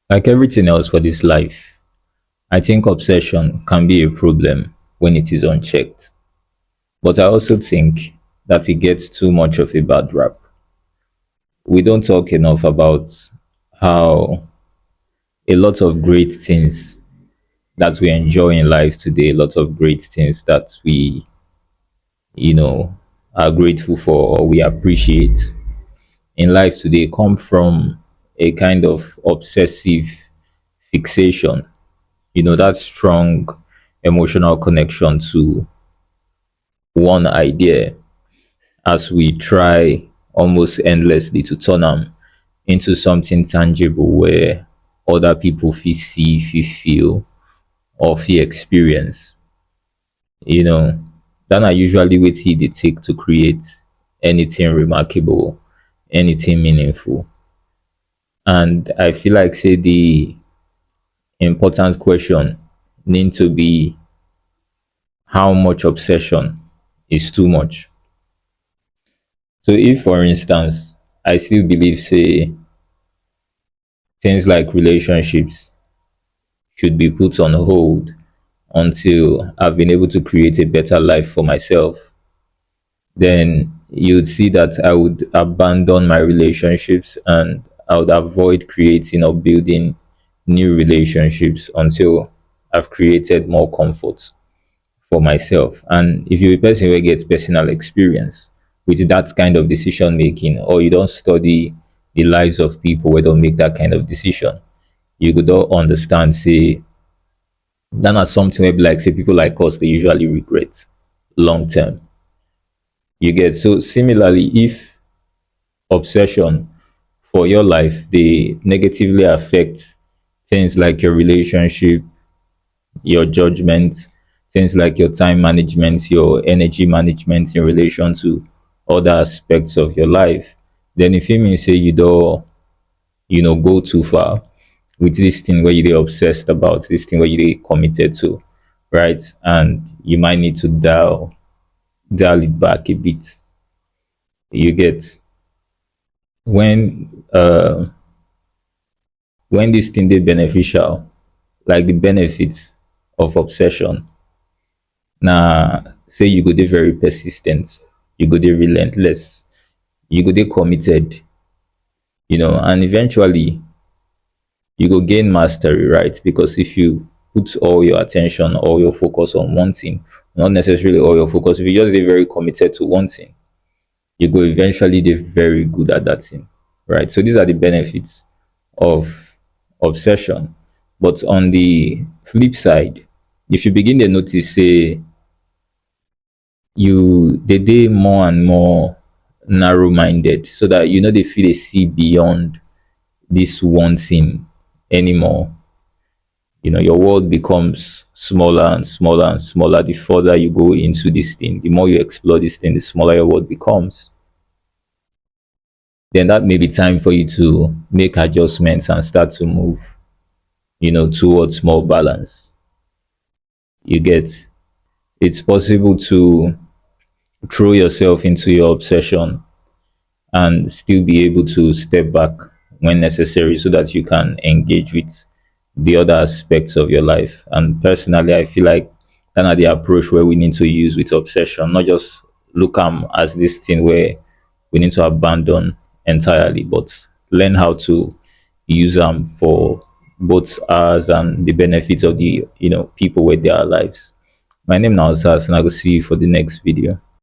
Like everything else for this life, I think obsession can be a problem when it is unchecked. But I also think that it gets too much of a bad rap. We don't talk enough about how a lot of great things that we enjoy in life today, a lot of great things that we, you know, are grateful for or we appreciate in life today come from a kind of obsessive fixation, that strong emotional connection to one idea as we try almost endlessly to turn them into something tangible where other people feel see, feel, or feel experience. You know, that are usually what they take to create anything remarkable, anything meaningful. And I feel like say the important question need to be how much obsession is too much. So if for instance I still believe say things like relationships should be put on hold until I've been able to create a better life for myself, then you'd see that I would abandon my relationships and I would avoid creating or building new relationships until I've created more comfort for myself. And if you're a person who gets personal experience with that kind of decision making, or you don't study the lives of people who don't make that kind of decision, you could all understand, say, that are something where like say people like us they usually regret long term. You get so similarly if obsession for your life they negatively affect things like your relationship, your judgment, things like your time management, your energy management in relation to other aspects of your life, then if you mean say you don't, go too far with this thing where you're obsessed about, this thing where you're committed to, right? And you might need to dial it back a bit. You get when this thing they beneficial, like the benefits of obsession. Now, say you go dey very persistent, you go dey relentless, you go dey committed, and eventually you go gain mastery, right? Because if you put all your attention, all your focus on one thing, not necessarily all your focus, if you just dey very committed to one thing, you go eventually dey very good at that thing, right? So these are the benefits of obsession. But on the flip side, if you begin to notice, say, you they dey more and more narrow minded so that they feel they see beyond this one thing anymore. Your world becomes smaller and smaller and smaller the further you go into this thing. The more you explore this thing, the smaller your world becomes. Then that may be time for you to make adjustments and start to move, towards more balance. You get it's possible to throw yourself into your obsession and still be able to step back when necessary so that you can engage with the other aspects of your life. And personally, I feel like kind of the approach where we need to use with obsession, not just look as this thing where we need to abandon entirely, but learn how to use them for both us and the benefits of the people with their lives. My name now is Sas, and I will see you for the next video.